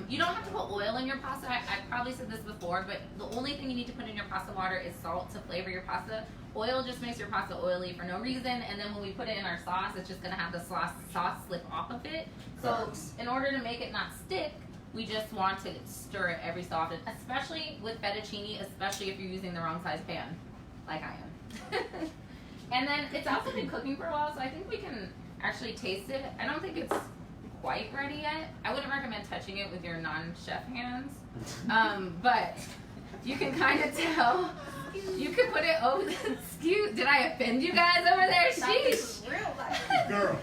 you don't have to put oil in your pasta. I probably said this before, but the only thing you need to put in your pasta water is salt to flavor your pasta. Oil just makes your pasta oily for no reason, and then when we put it in our sauce, it's just gonna have the sauce slip off of it. So Facts. in order to make it not stick, we just want to stir it every so often, especially with fettuccine, especially if you're using the wrong size pan, like I am. And then it's also been cooking for a while, so I think we can actually taste it. I don't think it's quite ready yet. I wouldn't recommend touching it with your non-chef hands, but you can kind of tell. You can put it over. Excuse. Did I offend you guys over there? Sheesh. Girl.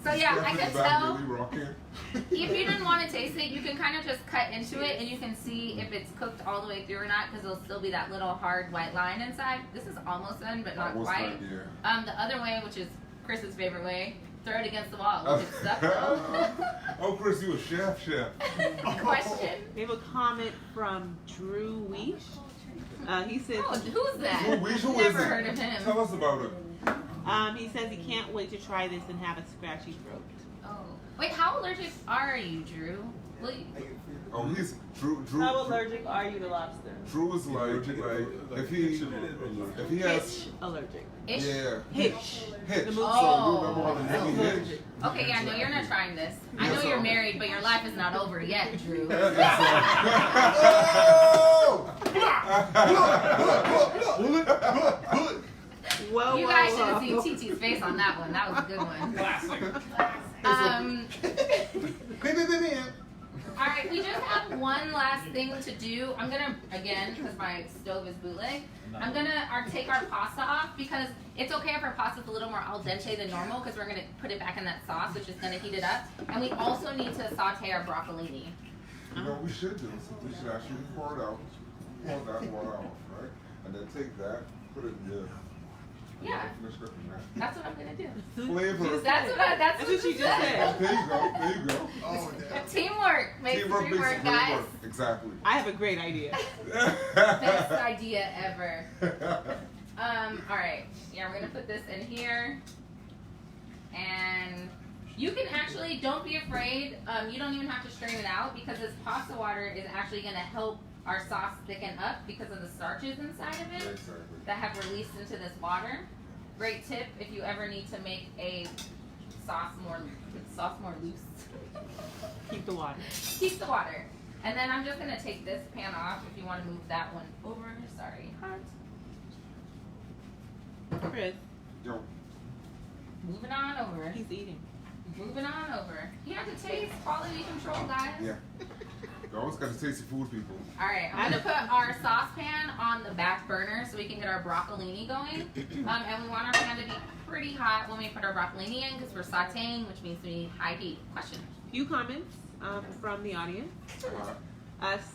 So yeah, I Steph can is back tell. really rocking. if you didn't want to taste it, you can kind of just cut into it and you can see if it's cooked all the way through or not, because there'll still be that little hard white line inside. This is almost done, but not Almost quite. done, yeah. The other way, which is Chris's favorite way, throw it against the wall. Look, it's stuck though. Oh, Chris, you a chef. Question. We have a comment from Drew Weech. He says Oh, who's that? Who is Never it? heard of him. Tell us about it. he says he can't wait to try this and have a scratchy throat. Oh. Wait, how allergic are you, Drew? Will you... Oh, he's Drew. How allergic are you to lobster? Drew is like if he has Hitch allergic. Ish? yeah Hitch. Hitch. The movie. So Oh. you remember how the movie Hitch? Okay, yeah, no, you're not trying this. I know you're married, but your life is not over yet, Drew. Whoa, You guys should have seen TT's face on that one. That was a good one. Classic. All right, we just have one last thing to do. I'm gonna, again, because my stove is bootleg, I'm gonna take our pasta off, because it's okay if our pasta's a little more al dente than normal, because we're gonna put it back in that sauce, which is gonna heat it up. And we also need to saute our broccolini. You know what we should do? We should actually pour it out, pour that water out, right? And then take that, put it in the Yeah, finish cooking that. that's what I'm gonna do. Flavor. That's what she just said. There you go. There you go. Oh, damn. Teamwork makes the dream work, guys. Exactly. I have a great idea. Best idea ever. All right. Yeah, we're gonna put this in here, and you can actually, don't be afraid. You don't even have to strain it out, because this pasta water is actually gonna help our sauce thicken up because of the starches inside of it Exactly. that have released into this water. Great tip if you ever need to make a sauce more loose. Keep the water. Keep the water. And then I'm just gonna take this pan off if you want to move that one over. Sorry, heart. Chris, Yo, Moving on over. he's eating. Moving on over. You have to taste quality control, guys. yeah. You always got to taste your food, people. All right, I'm gonna put our saucepan on the back burner so we can get our broccolini going. And we want our pan to be pretty hot when we put our broccolini in, because we're sauteing, which means we need high heat. Question. Few comments from the audience.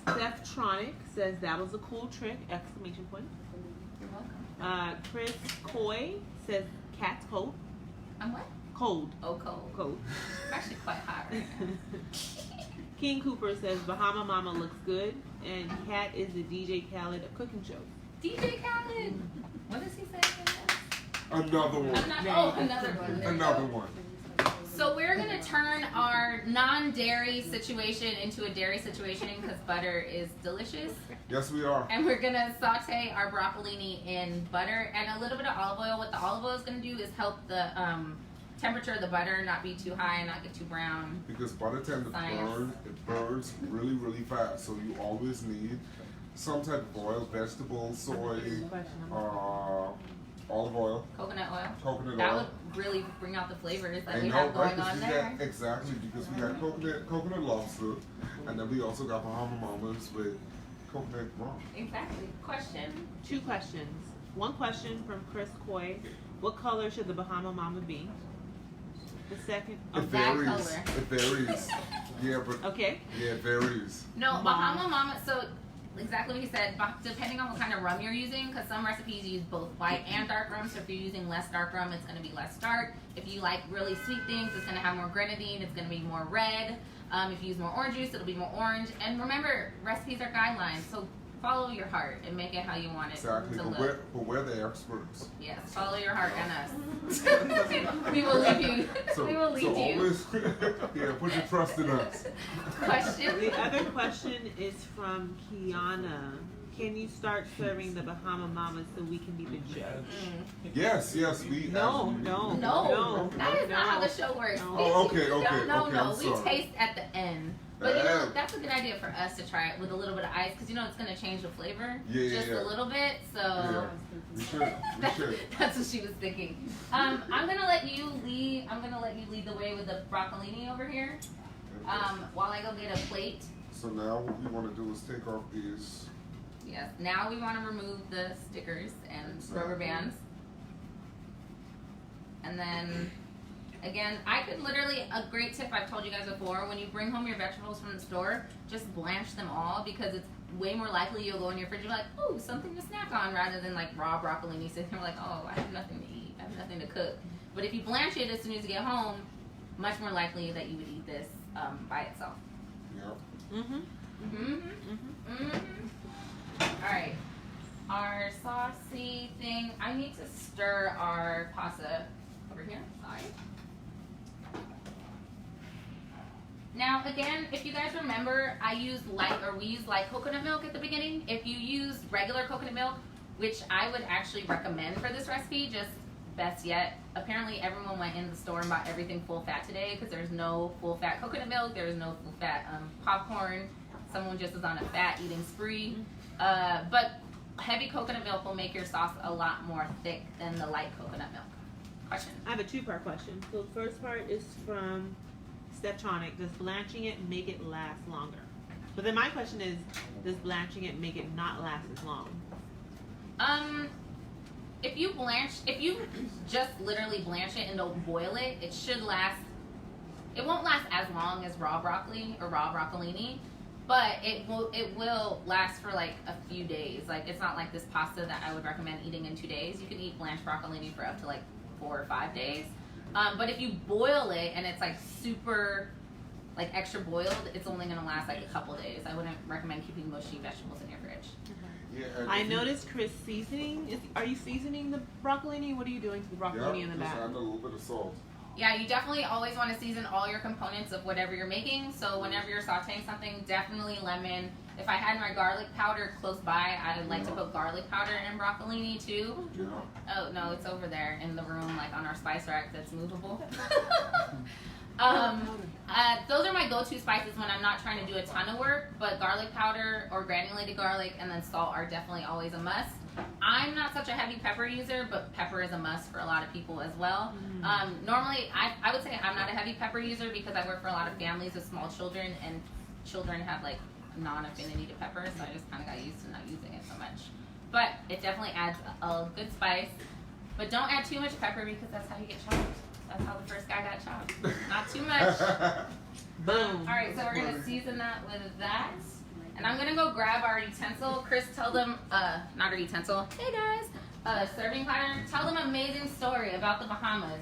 Steph Tronic says that was a cool trick! Exclamation point. You're welcome. Chris Coy says cat's cold. I'm what? Cold. Oh, cold. Cold. I'm actually quite hot right now. King Cooper says Bahama Mama looks good, and Kat is the DJ Khaled of cooking shows. DJ Khaled. What does he say again? Another one. Another one. There you go. Another one. So we're gonna turn our non-dairy situation into a dairy situation because butter is delicious. Yes, we are. And we're gonna saute our broccolini in butter and a little bit of olive oil. What the olive oil is gonna do is help the temperature of the butter not be too high and not get too brown. Because butter tends to burn. It burns really, really fast. So you always need some type of oil, vegetable, soy, olive oil, Coconut oil. coconut That oil. would really bring out the flavors that I we know, have right? going on there. Exactly, because we got coconut lobster, and then we also got Bahama Mamas with coconut rum. Exactly. Question. 2 questions. One question from Chris Coy: what color should the Bahama Mama be? The second. It that varies. color. It varies. Yeah, but Okay. yeah, it varies. No, Mom. Bahama Mama, so exactly what he said, depending on what kind of rum you're using, because some recipes use both white and dark rum, so if you're using less dark rum, it's going to be less dark. If you like really sweet things, it's going to have more grenadine, it's going to be more red. If you use more orange juice, it'll be more orange. And remember, recipes are guidelines, so follow your heart and make it how you want it Exactly, to but look. we're the experts. Yes, follow your heart and us. We will lead you. We will lead you. Always, yeah, put your trust in us. Question. The other question is from Kiana. Can you start serving the Bahama Mamas so we can be the judge? Yes, we. No, absolutely- no. No, that is not how the No. show works. No. Oh, okay, No, okay, no, okay, no. I'm We sorry. taste at the end. But you know, that's a good idea for us to try it with a little bit of ice, because you know it's going to change the flavor just a little bit. So Yeah, we should. We should. that's what she was thinking. I'm gonna let you lead. I'm gonna let you lead the way with the broccolini over here. While I go get a plate. So now what we want to do is take off these. Yes. Now we want to remove the stickers and rubber bands, and then Again, I could literally, a great tip I've told you guys before, when you bring home your vegetables from the store, just blanch them all because it's way more likely you'll go in your fridge and be like, oh, something to snack on, rather than like raw broccolini sitting there like, oh, I have nothing to eat, I have nothing to cook. But if you blanch it as soon as you get home, much more likely that you would eat this by itself. Yep. Alright, our saucy thing, I need to stir our pasta over here, sorry. Now again, if you guys remember, we use light coconut milk at the beginning. If you use regular coconut milk, which I would actually recommend for this recipe, just best yet, apparently everyone went in the store and bought everything full fat today because there's no full fat coconut milk, there's no full fat popcorn. Someone just is on a fat eating spree. But heavy coconut milk will make your sauce a lot more thick than the light coconut milk. Question? I have a two-part question. So the first part is from Steptronic. Does blanching it make it last longer? But then my question is, does blanching it make it not last as long? If you just literally blanch it and don't boil it, it should last. It won't last as long as raw broccoli or raw broccolini, but it will last for like a few days. Like, it's not like this pasta that I would recommend eating in 2 days. You can eat blanched broccolini for up to like 4 or 5 days. But if you boil it and it's like super like extra boiled, it's only gonna last like a couple days. I wouldn't recommend keeping mushy vegetables in your fridge. Yeah, I noticed Chris seasoning. Are you seasoning the broccolini? What are you doing to the broccolini in the just back? add a little bit of salt. Yeah, you definitely always want to season all your components of whatever you're making. So whenever you're sauteing something, definitely lemon. If I had my garlic powder close by, I'd like to put garlic powder in broccolini too. Yeah. Oh no, it's over there in the room, like on our spice rack that's movable. Those are my go-to spices when I'm not trying to do a ton of work, but garlic powder or granulated garlic and then salt are definitely always a must. I'm not such a heavy pepper user, but pepper is a must for a lot of people as well. Normally, I would say I'm not a heavy pepper user because I work for a lot of families with small children, and children have like non-affinity to pepper, so I just kind of got used to not using it so much. But it definitely adds a good spice. But don't add too much pepper because that's how you get chopped. That's how the first guy got chopped. Not too much. Boom. All right, so we're gonna season that with that. And I'm gonna go grab our utensil. Chris, tell them, not our utensil. Hey guys, serving platter. Tell them an amazing story about the Bahamas.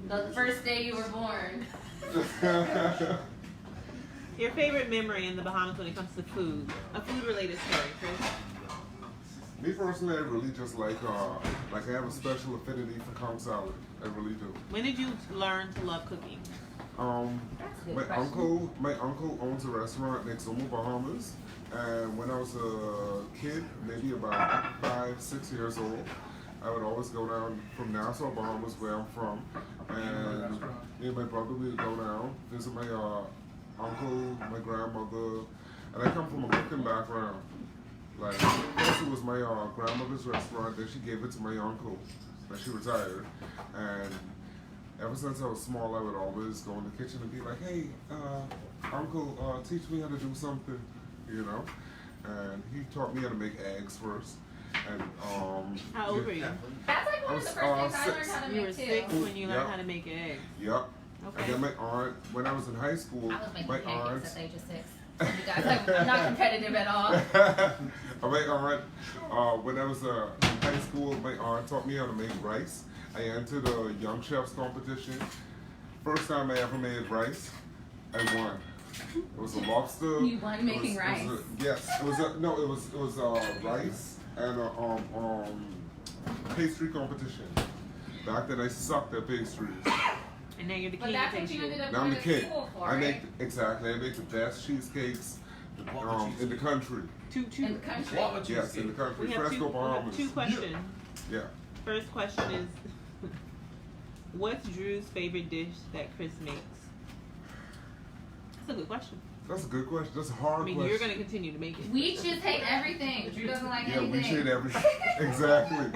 The first day you were born. Your favorite memory in the Bahamas when it comes to food? A food-related story, Chris. Me personally, I really just like I have a special affinity for conch salad. I really do. When did you learn to love cooking? My uncle owns a restaurant next to Bahamas, and when I was a kid, maybe about 5, 6 years old, I would always go down from Nassau, Bahamas, where I'm from, and me and my brother we would go down, visit my uncle, my grandmother, and I come from a cooking background. Like, first it was my grandmother's restaurant, then she gave it to my uncle when she retired, and ever since I was small, I would always go in the kitchen and be like, hey, uncle, teach me how to do something, you know? And he taught me how to make eggs first. And how old were you? That's like one of the first things I learned how to You were make too. 6 when you learned how to make eggs. Yep. Okay. And then my aunt, when I was in high school, I was making my pancakes aunt, at the age of 6. You guys, like, I'm not competitive at all. my aunt, when I was in high school, my aunt taught me how to make rice. I entered a Young Chefs competition. First time I ever made rice, I won. It was a lobster. You won making rice. Yes, it was rice and a pastry competition. Back then I sucked at pastries. And now you're the But king of that's what you pastry. ended up Now I'm going the to king. school for, I right? make the best cheesecakes in the country. Two. In the country. What would you Yes, say? in the country. We have Fresco, Bahamas. 2 questions. Yeah. First question is, what's Drew's favorite dish that Chris makes? That's a good question. That's a good question. That's a hard I mean, question. you're going to continue to make it. We just hate everything. Drew doesn't like Yeah, anything. we shade everything. Exactly.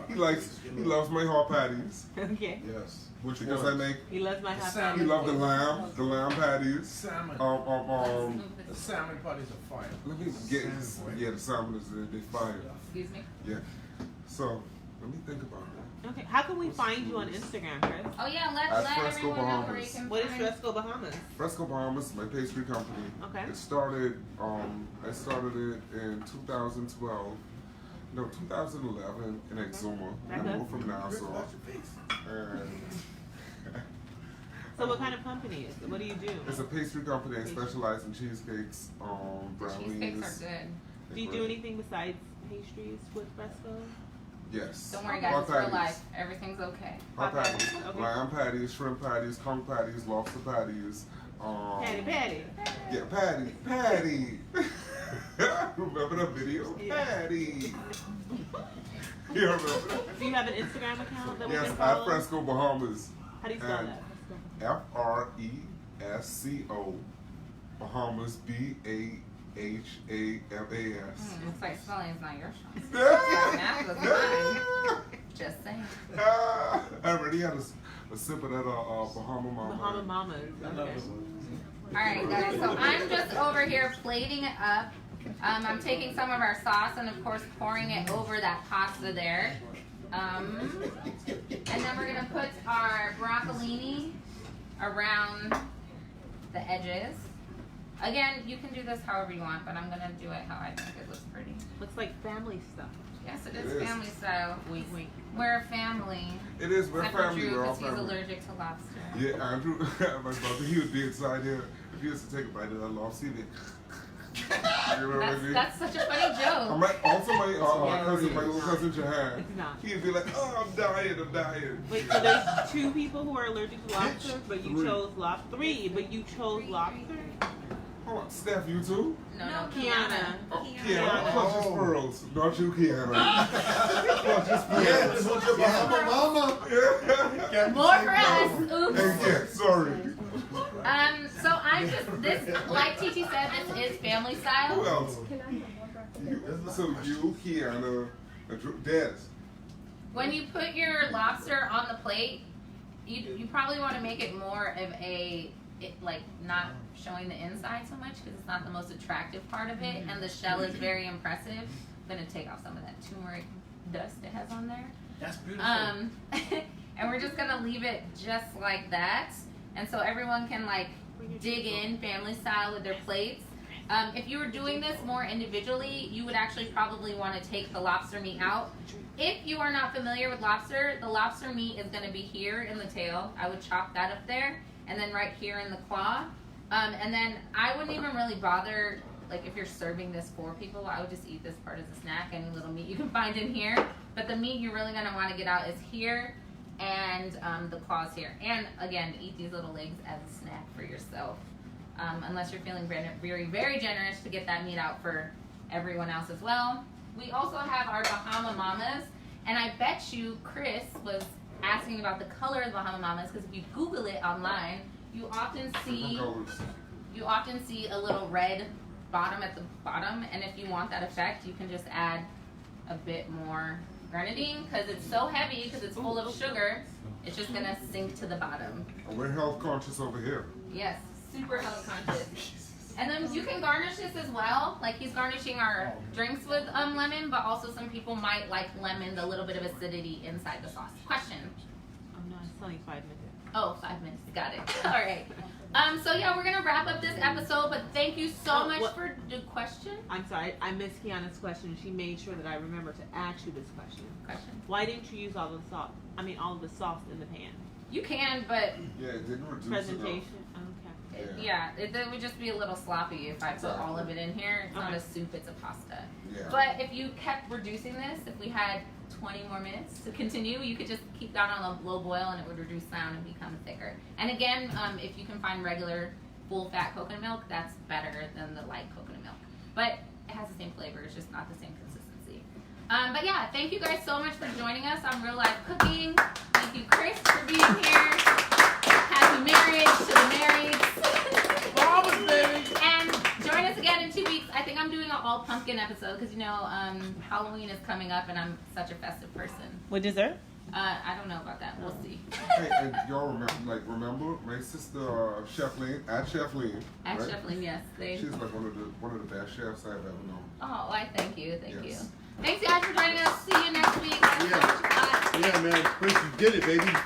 He loves my hot patties, Okay. Yes. which because I make. He loves my hot salmon. He patties. loves the lamb patties. Salmon. The salmon patties are fire. Let me get the salmon is they fire. Excuse me. Yeah. So let me think about that. Okay. How can we find you on Instagram, Chris? Oh yeah, let Fresco everyone know where you Bahamas. can What is find. Fresco Bahamas? Fresco Bahamas is my pastry company. Okay. It started, I started it in 2012. No, 2011 in Exuma. I Okay. moved from Nassau. And So what kind of company is it? What do you do? it's a pastry company. I specialize in cheesecakes, brownies. Cheesecakes are good. Do you do anything besides pastries with Fresco? Yes. Don't worry, Hot guys. It's real patties. life. Everything's okay. Hot patties. Okay. Lamb patties, shrimp patties, conch patties, lobster patties. Patty. Yeah, Patty. Remember that video? Yeah. Patty. You remember that? Do you have an Instagram account that we Yes, can at follow? Fresco Bahamas. How do you spell And that? Fresco. Bahamas, BAHAMAS. Looks like spelling's not your strong. Math was mine. Just saying. I already had a sip of that Bahama Mama. Bahama Mamas. Okay. All right, guys. So I'm just over here plating it up. I'm taking some of our sauce and, of course, pouring it over that pasta there. And then we're gonna put our broccolini around the edges. Again, you can do this however you want, but I'm gonna do it how I think it looks pretty. Looks like family stuff. Yes, it It is is. family style. Wink, wink. We're a family. It is, we're Except for family, Drew, we're all because he's family. allergic to lobster. Yeah, Andrew, my brother, he would be inside here. If he was to take a bite of that lobster, he'd be. You know what I mean? That's such a funny joke. Also, my cousin, my little cousin Jahan, It's not. he'd be like, "Oh, I'm dying." Wait, so there's 2 people who are allergic to lobster, but you chose lobster. 3, but you chose lobster? Hold on, Steph, you too? No, Kiana. Oh, Kiana, clutch his pearls. Not you, Kiana. Clutch his pearls. Yeah, this one's your Bahama Mama. Yeah. More for us. Oops. And yeah, sorry. So I'm just this, like TT said, this is family Who style. else? So you, Kiana, and Drew, Des. When you put your lobster on the plate, you probably want to make it more of like not showing the inside so much because it's not the most attractive part of it, and the shell is very impressive. I'm gonna take off some of that turmeric dust it has on there. That's beautiful. And we're just gonna leave it just like that, and so everyone can like dig in family style with their plates. If you were doing this more individually, you would actually probably want to take the lobster meat out. If you are not familiar with lobster, the lobster meat is going to be here in the tail. I would chop that up there, and then right here in the claw. And then I wouldn't even really bother, like if you're serving this for people, I would just eat this part as a snack, any little meat you can find in here. But the meat you're really going to want to get out is here, and the claws here. And again, eat these little legs as a snack for yourself. Unless you're feeling very, very generous to get that meat out for everyone else as well. We also have our Bahama Mamas, and I bet you Chris was asking about the color of the Bahama Mamas because if you Google it online, you often see a little red bottom at the bottom, and if you want that effect, you can just add a bit more grenadine because it's so heavy because it's full of sugar. It's just gonna sink to the bottom. And we're health conscious over here. Yes, super health conscious. And then you can garnish this as well. Like he's garnishing our drinks with lemon, but also some people might like lemon, the little bit of acidity inside the sauce. Question? I'm not, it's only 5 minutes. Oh, 5 minutes. Got it. All right. So yeah, we're gonna wrap up this episode, but thank you so much for the question. I'm sorry, I missed Kiana's question. She made sure that I remember to ask you this question. Why didn't you use all the sauce? I mean, all of the sauce in the pan? You can, but Yeah, it didn't reduce Presentation. Okay. it would just be a little sloppy if I put all of it in here. It's not a soup, it's a pasta. Yeah. But if you kept reducing this, if we had 20 more minutes to continue, you could just keep that on a low boil and it would reduce down and become thicker. And again, if you can find regular full fat coconut milk, that's better than the light coconut milk. But it has the same flavor, it's just not the same consistency. But yeah, thank you guys so much for joining us on Real Life Cooking. Thank you, Chris, for being here. Happy marriage to the marrieds. And join us again in 2 weeks. I think I'm doing an all pumpkin episode because Halloween is coming up and I'm such a festive person. With dessert? I don't know about that. We'll see. Hey, and y'all remember my sister Chefleen at Chefleen. At right? Chefleen, yes. She's like one of the best chefs I've ever known. Oh, I thank you. Thank Yes. you. Thanks, guys, for joining us. See you next week. Let us know what you got. Yeah, man. Chris, you did it, baby.